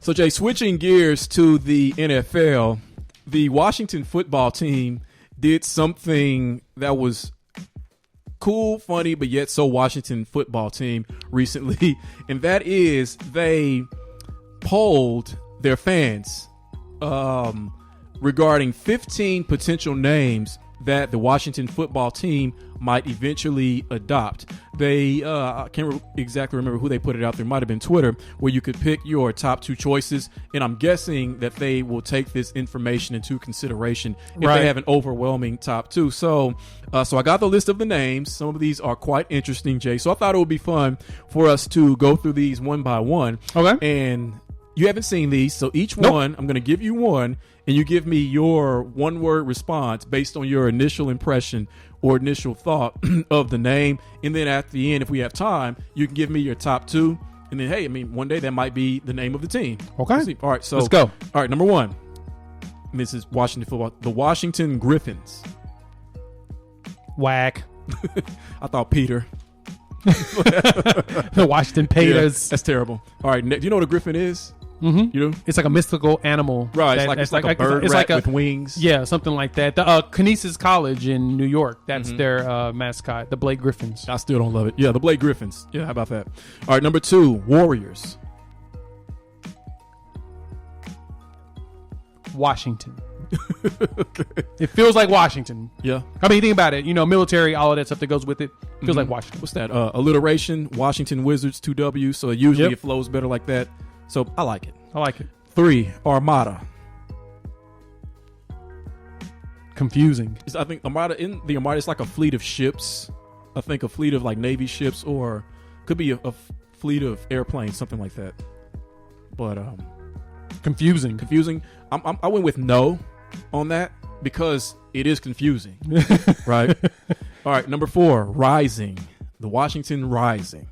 So, Jay, switching gears to the NFL, the Washington football team did something that was cool, funny, but yet so Washington football team recently, and that is they polled their fans regarding 15 potential names that the Washington football team might eventually adopt. They, I can't exactly remember who they put it out there. It might have been Twitter, where you could pick your top 2 choices. And I'm guessing that they will take this information into consideration if they have an overwhelming top 2. So I got the list of the names. Some of these are quite interesting, Jay. So I thought it would be fun for us to go through these one by one. Okay. And you haven't seen these, so each one, I'm going to give you one, and you give me your one-word response based on your initial impression or initial thought of the name. And then at the end, if we have time, you can give me your top 2. And then, hey, I mean, one day that might be the name of the team. Okay. All right, so let's go. All right, number 1. This is Washington football. The Washington Griffins. Whack. I thought Peter. The Washington Peters. Yeah, that's terrible. All right, do you know what a griffin is? Mm-hmm. You know? It's like a mystical animal. Right, it's like a bird rat with wings. Yeah, something like that. The Canisius College in New York, that's their mascot, the Blake Griffins. I still don't love it. Yeah, the Blake Griffins. Yeah, how about that? All right, number 2, Warriors. Washington. Okay. It feels like Washington. Yeah. I mean, think about it. You know, military, all of that stuff that goes with it. Feels like Washington. What's that? Alliteration, Washington Wizards, 2 W's. So usually it flows better like that. So I like it. I like it. 3, Armada. Confusing. I think Armada is like a fleet of ships. I think a fleet of like Navy ships, or could be a fleet of airplanes, something like that. But confusing. I went with no on that because it is confusing. Right. All right. Number 4, Rising. The Washington Rising.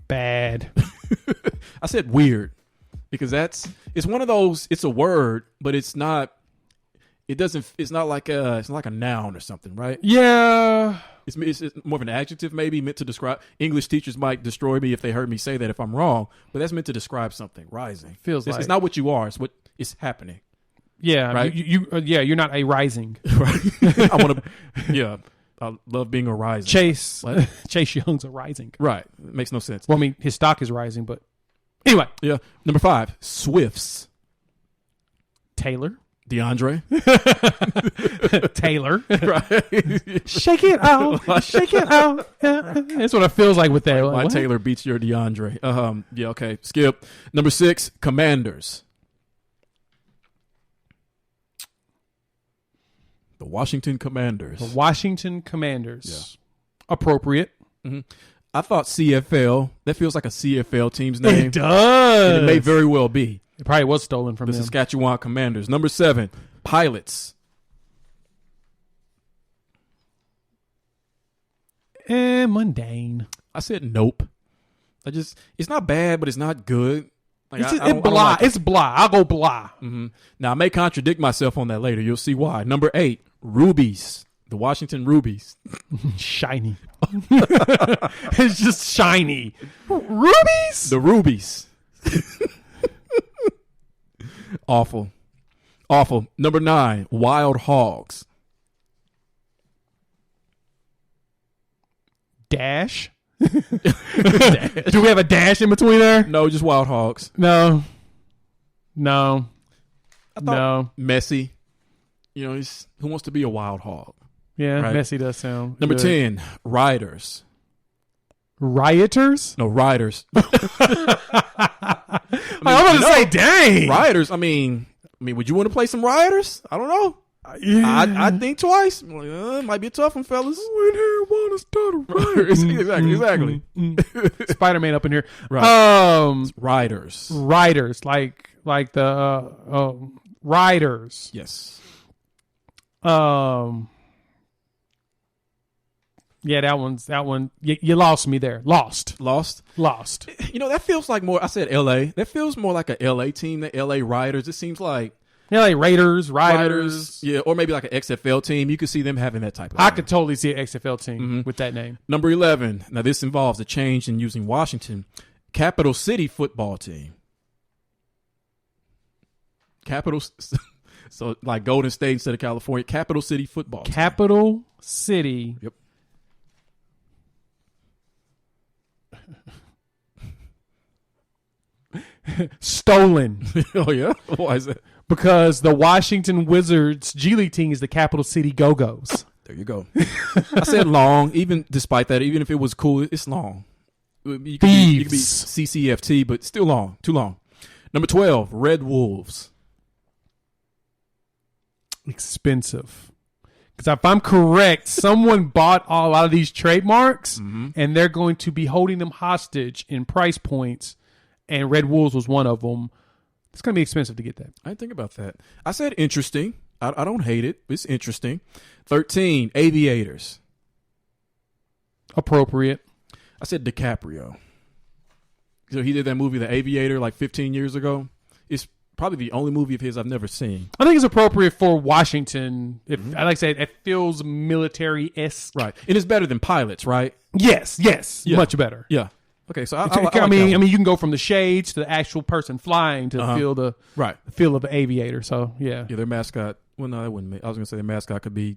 Bad. I said weird because it's one of those. It's a word, but it's not. It's not like a noun or something, right? Yeah. It's more of an adjective, maybe meant to describe. English teachers might destroy me if they heard me say that if I'm wrong, but that's meant to describe something. Rising it's not what you are; it's what is happening. Yeah, right. You're not a rising. Right. I want to. Yeah, I love being a rising. Chase Young's a rising. Right. It makes no sense. Well, I mean, his stock is rising, but anyway. Yeah. Number 5, Swifts. Taylor. DeAndre. Taylor. Right. Shake it out. Shake it out. That's what it feels like with that. Why Taylor beats your DeAndre. Yeah, okay. Skip. Number 6, Commanders. The Washington Commanders. The Washington Commanders. Yeah. Appropriate. Mm-hmm. I thought CFL. That feels like a CFL team's name. It does. And it may very well be. It probably was stolen from the them. Saskatchewan Commanders. Number 7, Pilots. Mundane. I said nope. It's not bad, but it's not good. Like, it's blah. I'll go blah. Mm-hmm. Now, I may contradict myself on that later. You'll see why. Number 8, Rubies. The Washington Rubies. Shiny. It's just shiny. Rubies? The Rubies. Awful. Number 9, Wild Hogs. Dash? Do we have a dash in between there? No, just Wild Hogs. No. I thought Messi. You know, who wants to be a wild hog? Yeah, right? Messi does sound Number good. 10, Riders. Rioters? No, Riders. I was going to say, dang. Riders, I mean, would you want to play some Rioters? I don't know. I'd think twice. It might be a tough one, fellas. When here want to start a Exactly. Spider-Man up in here. Right. Riders, like the Riders. Yes. Yeah, that one. You lost me there. Lost. You know, that feels like more. I said L.A. That feels more like a L.A. team than L.A. Riders. It seems like L.A. Raiders, Riders. Yeah, or maybe like an XFL team. You could see them having that type of. I could totally see an XFL team with that name. Number 11. Now this involves a change in using Washington. Capital City football team. Capital. So like Golden State instead of California. Capital City football. Capital City. Yep. Stolen. Oh yeah. Why is that? Because the Washington Wizards G League team is the Capital City Go-Go's. There you go. I said long. Even despite that, even if it was cool, it's long. You could be CCFT, but still long. Too long. Number 12, Red Wolves. Expensive. Because if I'm correct, someone bought a lot of these trademarks, and they're going to be holding them hostage in price points, and Red Wolves was one of them. It's going to be expensive to get that. I didn't think about that. I said interesting. I don't hate it. It's interesting. 13, Aviators. Appropriate. I said DiCaprio. So he did that movie, The Aviator, like 15 years ago. It's probably the only movie of his I've never seen. I think it's appropriate for Washington. I like to say it feels military-esque. Right. And it's better than Pilots, right? Yes. Yeah. Much better. Yeah. Okay, so I mean, you can go from the shades to the actual person flying to feel the feel of the aviator. So yeah, their mascot. Well, no, that wouldn't. I was gonna say their mascot could be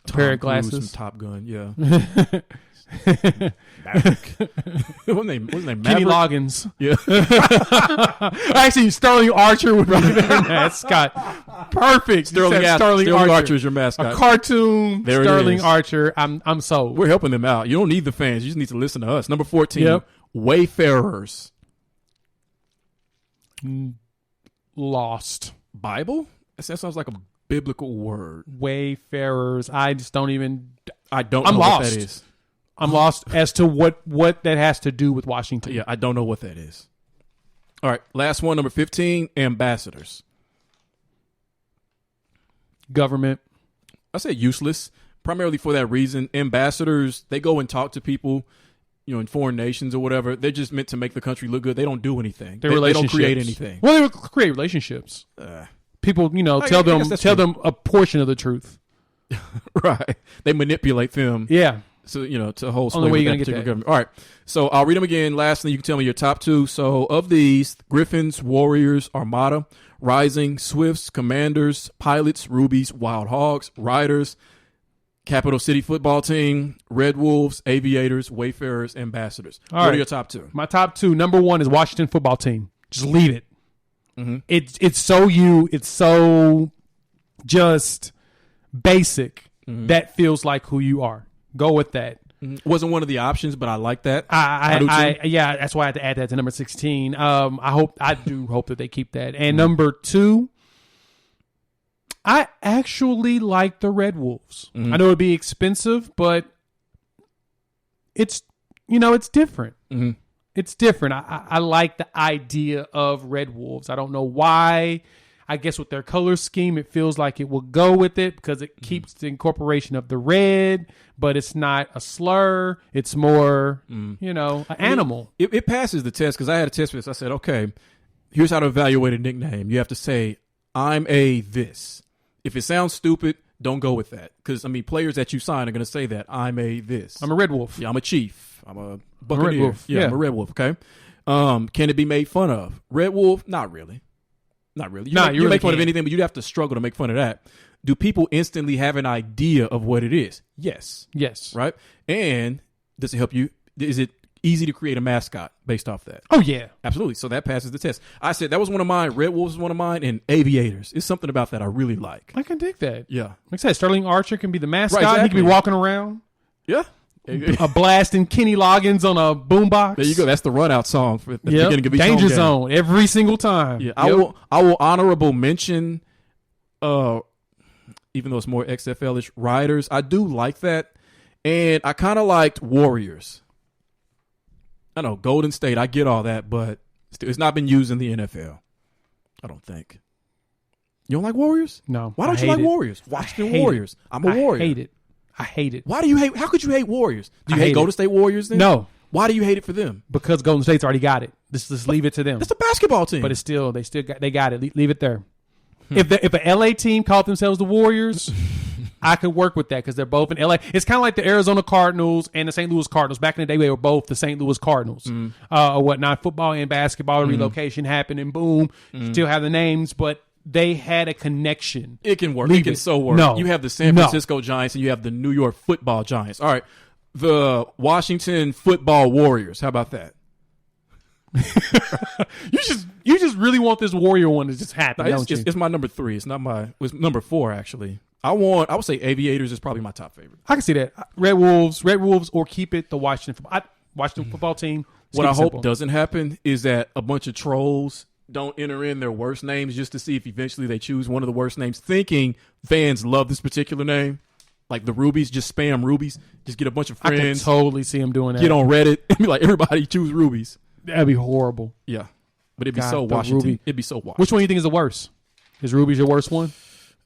a pair of glasses from Top Gun. Yeah. What's his name? Kenny Loggins. Yeah. Actually, Sterling Archer would be their mascot. Perfect. Sterling Archer is your mascot. A cartoon. There Sterling Archer. I'm sold. We're helping them out. You don't need the fans. You just need to listen to us. Number 14. Wayfarers. Lost. Bible? That sounds like a biblical word. Wayfarers. I just don't even. I don't know what that is. I'm lost as to what that has to do with Washington. Yeah, I don't know what that is. All right, last one, number 15, ambassadors. Government. I say useless, primarily for that reason. Ambassadors, they go and talk to people, in foreign nations or whatever. They're just meant to make the country look good. They don't do anything. They don't create anything. Well, they create relationships. People, tell them a portion of the truth. Right. They manipulate them. Yeah. So, to hold sway with that particular government. All right. So I'll read them again. Lastly, you can tell me your top two. So of these, Griffins, Warriors, Armada, Rising, Swifts, Commanders, Pilots, Rubies, Wild Hogs, Riders, Capital City football team, Red Wolves, Aviators, Wayfarers, Ambassadors. What are your top two? My top two. Number one is Washington football team. Just leave it. Mm-hmm. It's so just basic that feels like who you are. Go with that. Wasn't one of the options, but I like that. Yeah, that's why I had to add that to number 16. I do hope that they keep that. And number two, I actually like the Red Wolves. I know it'd be expensive, but it's different. It's different. I like the idea of Red Wolves. I don't know why. I guess with their color scheme, it feels like it will go with it because it keeps the incorporation of the red, but it's not a slur. It's more, an animal. It passes the test because I had a test for this. I said, okay, here's how to evaluate a nickname. You have to say, I'm a this. If it sounds stupid, don't go with that. Because, players that you sign are going to say that. I'm a this. I'm a Red Wolf. Yeah, I'm a Chief. I'm a Buccaneer. Red Wolf. Yeah, I'm a Red Wolf, okay? Can it be made fun of? Red Wolf? Not really. Not really. You make fun of anything, but you'd have to struggle to make fun of that. Do people instantly have an idea of what it is? Yes. Right? And does it help you? Is it easy to create a mascot based off that? Oh, yeah. Absolutely. So that passes the test. I said that was one of mine. Red Wolves was one of mine. And Aviators. It's something about that I really like. I can dig that. Yeah. Like I said, Sterling Archer can be the mascot. Right, exactly. He can be walking around. Yeah. A blasting Kenny Loggins on a boombox. There you go. That's the run out song for the beginning of each Danger game. Zone every single time. Yeah, I will honorable mention, even though it's more XFL-ish, Riders. I do like that, and I kind of liked Warriors. I know Golden State. I get all that, but it's not been used in the NFL. I don't think. You don't like Warriors? No. Why don't you like Warriors? Washington Warriors. I'm a Warrior. I hate it. Why do you hate? How could you hate Warriors? Do you hate Golden State Warriors then? No. Why do you hate it for them? Because Golden State's already got it. Just leave it to them. It's a basketball team. But they got it. Leave it there. If an LA team called themselves the Warriors, I could work with that because they're both in LA. It's kind of like the Arizona Cardinals and the St. Louis Cardinals. Back in the day, they were both the St. Louis Cardinals or whatnot. Football and basketball relocation happened, and boom, still have the names, but they had a connection. It can work. Leave It can it. so work. No. You have the San No. Francisco Giants and you have the New York Football Giants. All right. The Washington Football Warriors. How about that? You just really want this Warrior one to just happen, No, don't you? it's my number 3. It's not my. It's number 4 actually. I would say Aviators is probably my top favorite. I can see that. Red Wolves, or keep it the Washington football team. What I Keep it hope simple. doesn't happen is that a bunch of trolls don't enter in their worst names just to see if eventually they choose one of the worst names, thinking fans love this particular name. Like the Rubies, just spam Rubies. Just get a bunch of I can friends, totally see him doing that. get on Reddit, and be like, everybody choose Rubies. That'd be horrible. Yeah. But it'd be God, so the Washington. Ruby. It'd be so Washington. Which one do you think is the worst? Is Ruby's your worst one?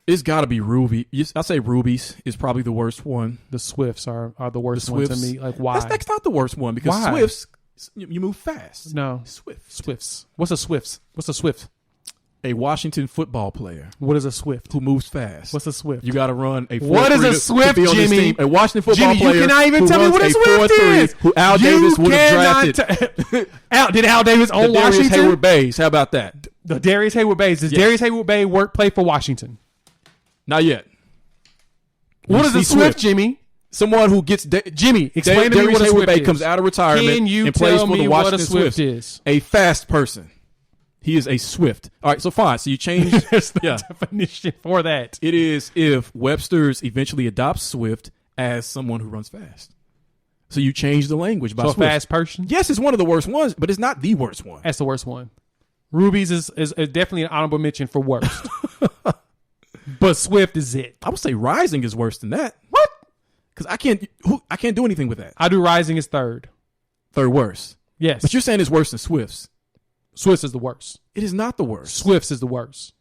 It's got to be Ruby. I'll say Rubies is probably the worst one. The Swifts are the worst The one to Swifts. me. Like, why? That's not the worst one because Why? Swifts, you move fast. No. Swifts. What's a Swifts? What's a Swift? A Washington football player What is a Swift? who moves fast. What's a Swift? You got to run a 4-3 What is a to Swift, be on this Jimmy? team. A Washington football Jimmy, you player cannot even who tell me runs what a Swift 4-3, is. who Al You Davis would have cannot drafted. Did Al Davis own Darius Washington? Hayward Bays. How about that? The Darius Hayward Bays. Does Yes. Darius Hayward Bay play for Washington? Not yet. What You is a see Swift, Jimmy? Someone who gets Jimmy, explain to me Darius what a Hayward Swift Bay is. comes out of retirement Can you and plays tell for the me what a Washington Swift Swifts. is? A fast person. He is a Swift. All right, so fine. So you change. There's no yeah. definition for that. It is if Webster's eventually adopts Swift as someone who runs fast. So you change the language by So a Swift. fast person? Yes, it's one of the worst ones, but it's not the worst one. That's the worst one. Rubies is definitely an honorable mention for worst. But Swift is it. I would say Rising is worse than that. What? Because I can't do anything with that. I do Rising is third. Third worst. Yes. But you're saying it's worse than Swift's. Swifts is the worst. It is not the worst. Swifts is the worst.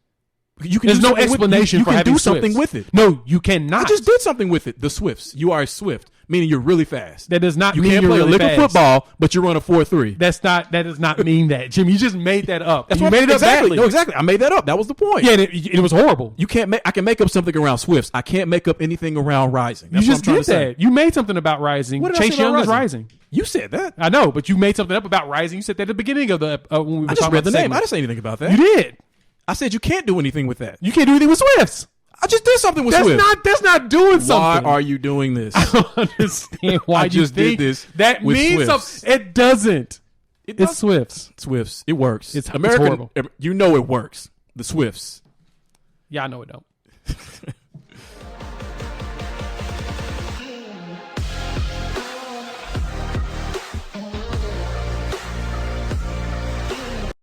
You can There's do no something with- explanation you for can having do something Swifts. with it. No, you cannot. I just did something with it. The Swifts. You are a Swift, meaning you're really fast. That does not You mean can't you're play really a lick fast. of football, but you run a 4-3. That does not mean that, Jim. You just made that up. That's You what made it up exactly. badly. No, exactly. I made that up. That was the point. Yeah, and it was horrible. You can't make. I can make up something around Swifts. I can't make up anything around Rising. You That's just what I'm did trying to that. say. You made something about Rising. What did I Chase say about Young is Rising? Rising. You said that. I know, but you made something up about Rising. You said that at the beginning of the when we were I just talking read about the name. segment. I didn't say anything about that. You did. I said you can't do anything with that. You can't do anything with Swifts. I just did something with Swift. That's not doing Why something. are you doing this? I don't understand why I you just did think this that with means Swifts. something. It doesn't. It It's does- Swifts. Swifts. It works. It's American. horrible. You know it works. The Swifts. Yeah, I know it don't.